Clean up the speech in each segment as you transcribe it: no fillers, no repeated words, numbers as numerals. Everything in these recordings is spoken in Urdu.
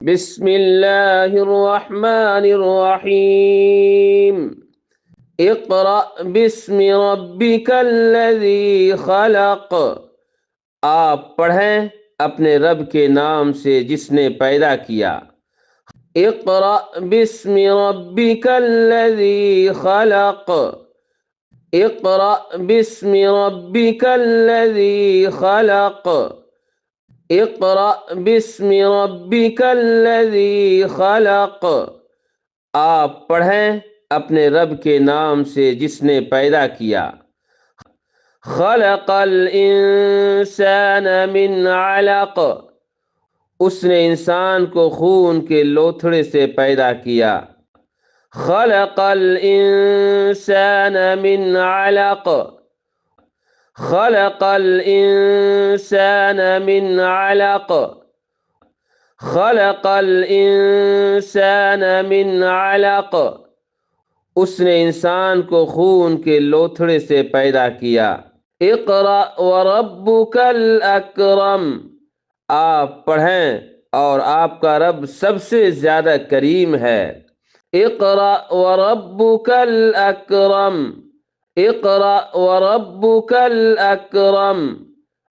بسم اللہ الرحمن الرحیم اقرأ باسم ربک الذی خلق۔ آپ پڑھیں اپنے رب کے نام سے جس نے پیدا کیا۔ اقرأ باسم ربک الذی خلق۔ اقرأ باسم ربک الذی خلق۔ اقرأ باسم ربک الذی خلق۔ آپ پڑھیں اپنے رب کے نام سے جس نے پیدا کیا۔ خلق الانسان من علق۔ اس نے انسان کو خون کے لوتھڑے سے پیدا کیا۔ خلق الانسان من علق۔ خلق الانسان من علق۔ خلق الانسان من علق۔ اس نے انسان کو خون کے لوتھڑے سے پیدا کیا۔ اقرأ وربک الاکرم۔ آپ پڑھیں اور آپ کا رب سب سے زیادہ کریم ہے۔ اقرأ وربک الاکرم۔ اقرأ وربک الاکرم۔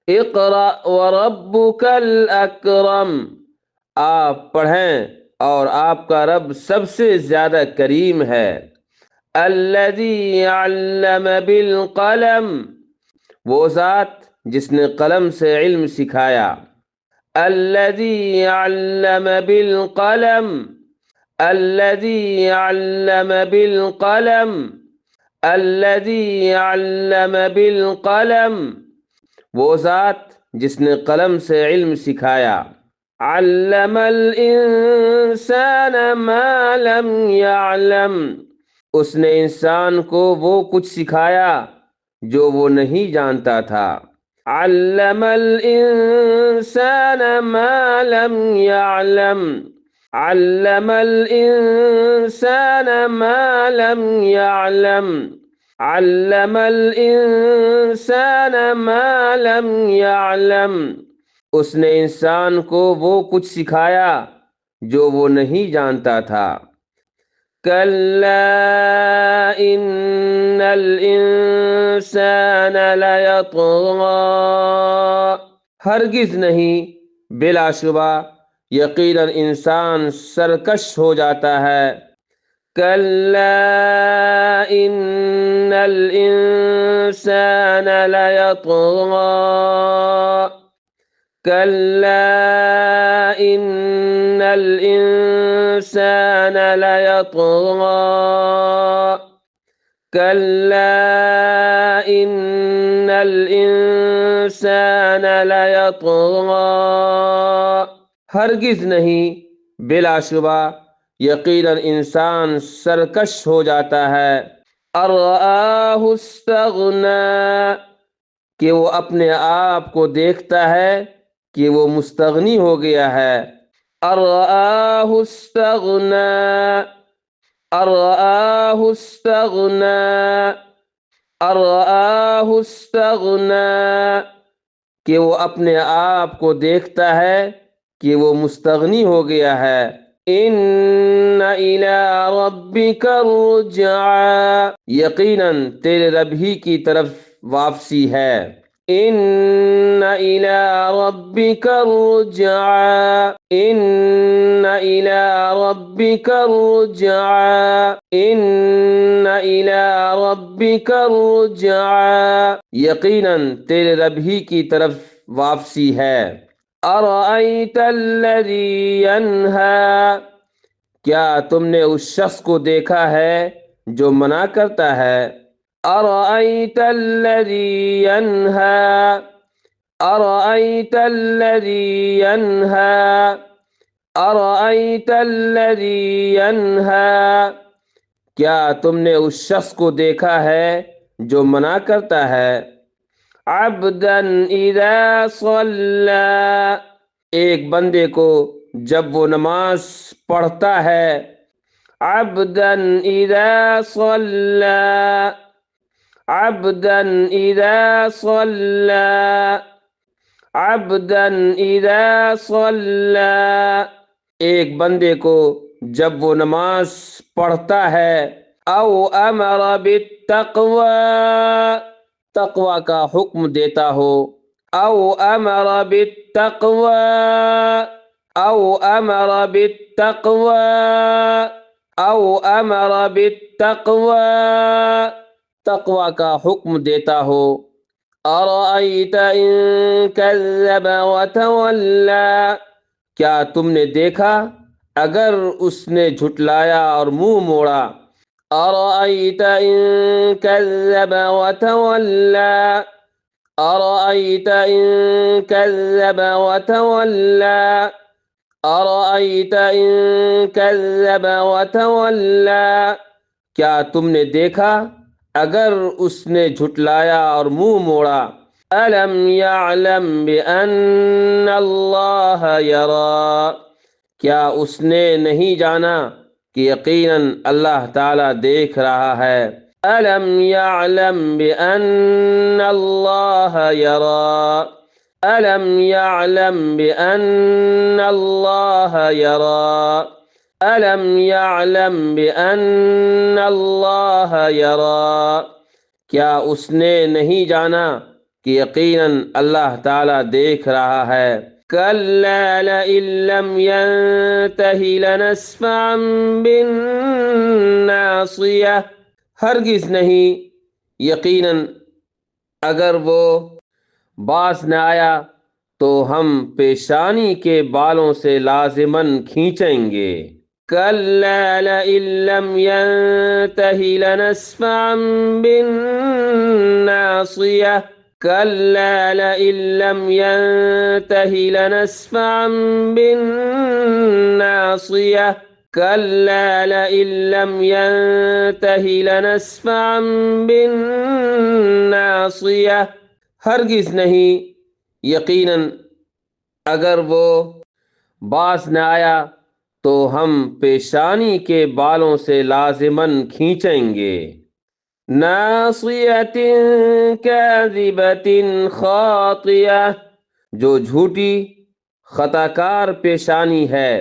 اقرأ وربک الاکرم۔ آپ پڑھیں اور آپ کا رب سب سے زیادہ کریم ہے۔ الذی علم بالقلم۔ وہ ذات جس نے قلم سے علم سکھایا۔ الذی علم بالقلم۔ الذی علم بالقلم۔ الذی علم بالقلم۔ وہ ذات جس نے قلم سے علم سکھایا۔ علم الانسان ما لم يعلم۔ اس نے انسان کو وہ کچھ سکھایا جو وہ نہیں جانتا تھا۔ علم الانسان ما لم يعلم۔ علم الانسان ما لم يعلم۔ علم الانسان ما لم يعلم۔ اس نے انسان کو وہ کچھ سکھایا جو وہ نہیں جانتا تھا۔ کلا ان الانسان لیطغی۔ ہرگز نہیں، بلا شبہ یقیناً انسان سرکش ہو جاتا ہے۔ کلا ان الانسان لیطغی۔ کلا ان الانسان لیطغی۔ کلا ان الانسان لیطغی۔ ہرگز نہیں، بلا شبہ یقیناً انسان سرکش ہو جاتا ہے۔ ان رآہ استغنی۔ کہ وہ اپنے آپ کو دیکھتا ہے کہ وہ مستغنی ہو گیا ہے۔ ان رآہ استغنی۔ ان رآہ استغنی۔ ان رآہ استغنی۔ کہ وہ اپنے آپ کو دیکھتا ہے کہ وہ مستغنی ہو گیا ہے۔ ان الی ربک الرجعی۔ یقیناً تیرے رب ہی کی طرف واپسی ہے۔ ان الی ربک الرجعی۔ ان الی ربک الرجعی۔ ان الی ربک الرجعی۔ یقیناً تیرے رب ہی کی طرف واپسی ہے۔ ارأیت الذی ینہی۔ کیا تم نے اس شخص کو دیکھا ہے جو منع کرتا ہے۔ ارأیت الذی ینہی۔ ارأیت الذی ینہی۔ ارأیت الذی ینہی۔ کیا تم نے اس شخص کو دیکھا ہے جو منع کرتا ہے۔ عبدا اذا صلی۔ ایک بندے کو جب وہ نماز پڑھتا ہے۔ عبدا اذا صلی۔ عبدا اذا صلی۔ عبدا اذا صلی۔ ایک بندے کو جب وہ نماز پڑھتا ہے، او امر بالتقوی، تقوی کا حکم دیتا ہو، او امر بالتقوی، او امر بالتقوی، او امر بالتقوی، تقوی کا حکم دیتا ہو، ارأیت ان کذب وتولی، کیا تم نے دیکھا اگر اس نے جھٹلایا اور منہ موڑا، ارأیت ان کذب وتولی، ارأیت ان کذب وتولی، ارأیت ان کذب وتولی، کیا تم نے دیکھا اگر اس نے جھٹلایا اور منہ موڑا، الم یعلم بان اللہ یری، کیا اس نے نہیں جانا کہ یقیناً اللہ تعالی دیکھ رہا ہے، الم یعلم بان اللہ یری، الم یعلم بان اللہ یری، الم یعلم بان اللہ یری، کیا اس نے نہیں جانا کہ یقیناً اللہ تعالی دیکھ رہا ہے، کلا لئن لم ينتہ لنسفعا بالناصیہ، ہرگز نہیں، یقیناً اگر وہ باز نہ آیا تو ہم پیشانی کے بالوں سے لازماً کھینچیں گے، کلا لئن لم ينتہ لنسفعا بالناصیہ، کلا لئن لم ينتہ لنسفعا بالناصیہ، کلا لئن لم ينتہ لنسفعا بالناصیہ، ہرگز نہیں، یقیناً اگر وہ باز نہ آیا تو ہم پیشانی کے بالوں سے لازماً کھینچیں گے، ناصیۃ کاذبۃ خاطیہ، جو جھوٹی خطا کار پیشانی ہے،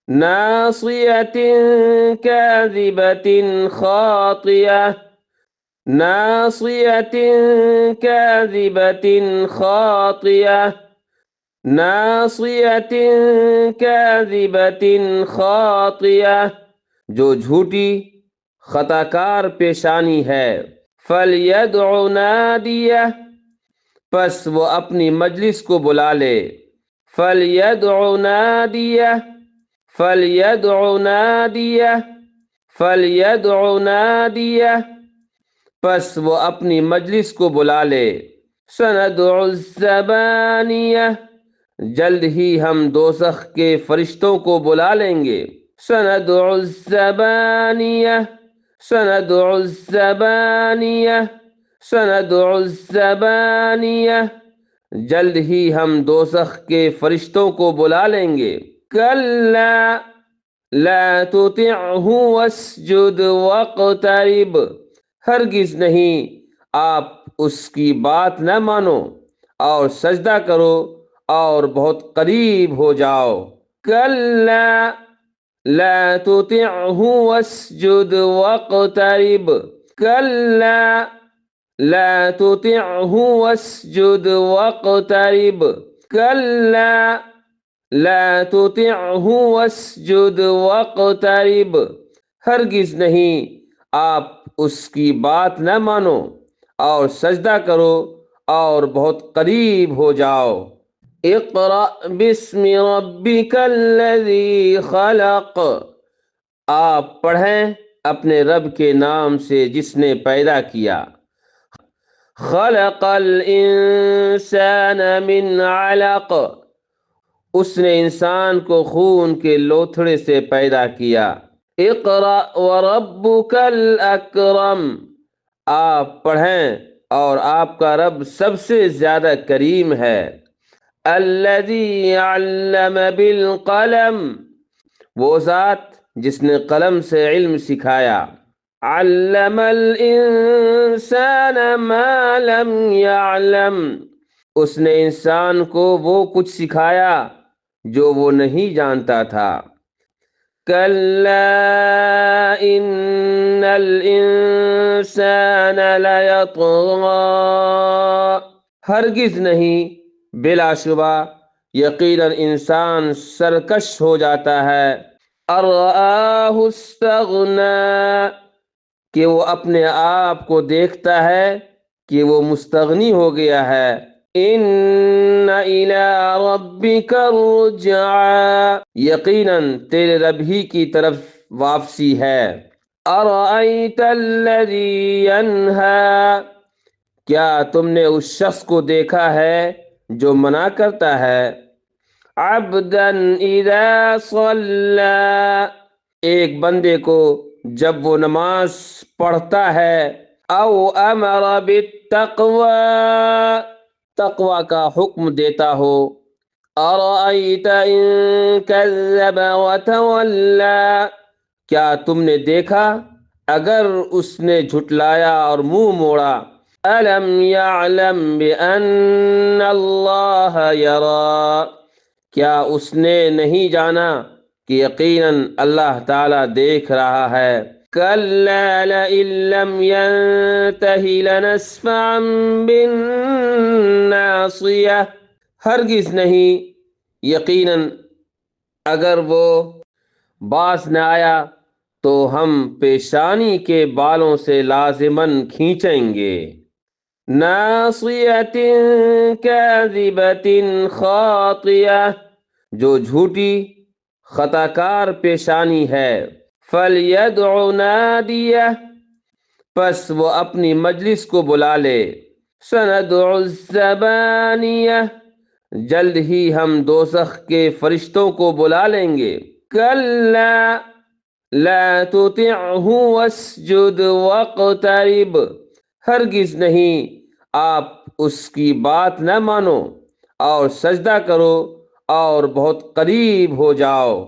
ناصیۃ کاذبۃ خاطیہ، ناصیۃ کاذبۃ خاطیہ، ناصیۃ کاذبۃ خاطیہ، جو جھوٹی خطا کار پیشانی ہے، فلیدع نادیہ، پس وہ اپنی مجلس کو بلا لے، فلیدع نادیہ، فلیدع نادیہ، فلیدع نادیہ، پس وہ اپنی مجلس کو بلا لے، سندع الزبانیہ، جلد ہی ہم دوزخ کے فرشتوں کو بلا لیں گے، سندع الزبانیہ، سندع الزبانیہ، سندع الزبانیہ، جلد ہی ہم دوزخ کے فرشتوں کو بلا لیں گے، کلا لا تطعہ واسجد واقترب، ہرگز نہیں، آپ اس کی بات نہ مانو اور سجدہ کرو اور بہت قریب ہو جاؤ، کلا لا تطعہ واسجد واقترب، کلا لا تطعہ واسجد واقترب، کلا لا تطعہ واسجد واقترب، ہرگز نہیں، آپ اس کی بات نہ مانو اور سجدہ کرو اور بہت قریب ہو جاؤ، اقرأ باسم ربک الذی خلق، آپ پڑھیں اپنے رب کے نام سے جس نے پیدا کیا، خلق الانسان من علق، اس نے انسان کو خون کے لوتھڑے سے پیدا کیا، اقرأ وربک الاکرم، آپ پڑھیں اور آپ کا رب سب سے زیادہ کریم ہے، الذی علم بالقلم، وہ ذات جس نے قلم سے علم سکھایا، علم الانسان ما لم يعلم، اس نے انسان کو وہ کچھ سکھایا جو وہ نہیں جانتا تھا۔ کَلَّا إِنَّ الْإِنسَانَ لَيَطْغَىٰ، ہرگز نہیں، بلا شبہ یقیناً انسان سرکش ہو جاتا ہے، أَن رَآهُ اسْتَغْنَىٰ، کہ وہ اپنے آپ کو دیکھتا ہے کہ وہ مستغنی ہو گیا ہے۔ إِنَّ إِلَىٰ رَبِّكَ الرُّجْعَىٰ، یقیناً تیرے رب ہی کی طرف واپسی ہے۔ أَرَأَيْتَ الَّذِي يَنْهَىٰ، کیا تم نے اس شخص کو دیکھا ہے جو منع کرتا ہے؟ عَبْدًا إِذَا صَلَّىٰ، ایک بندے کو جب وہ نماز پڑھتا ہے۔ أَوْ أَمَرَ بِالتَّقْوَىٰ، تقوی کا حکم دیتا ہو۔ أَرَأَيْتَ إِن كَذَّبَ وَتَوَلَّىٰ، کیا تم نے دیکھا اگر اس نے جھٹلایا اور منہ موڑا۔ أَلَمْ يَعْلَمْ بِأَنَّ اللَّهَ يَرَىٰ، کیا اس نے نہیں جانا کہ یقیناً اللہ تعالیٰ دیکھ رہا ہے۔ كَلَّا لَئِن لَّمْ يَنتَهِ لَنَسْفَعًا بِالنَّاصِيَةِ، ہرگز نہیں، یقیناً اگر وہ باز نہ آیا تو ہم پیشانی کے بالوں سے لازماً کھینچیں گے۔ ناصیۃ کاذبۃ خاطیہ، جو جھوٹی خطا کار پیشانی ہے۔ فلیدع نادیہ، پس وہ اپنی مجلس کو بلا لے۔ سندع الزبانیہ، جلد ہی ہم دوزخ کے فرشتوں کو بلا لیں گے۔ کلا لا تطعہ واسجد واقترب، ہرگز نہیں، آپ اس کی بات نہ مانو اور سجدہ کرو اور بہت قریب ہو جاؤ۔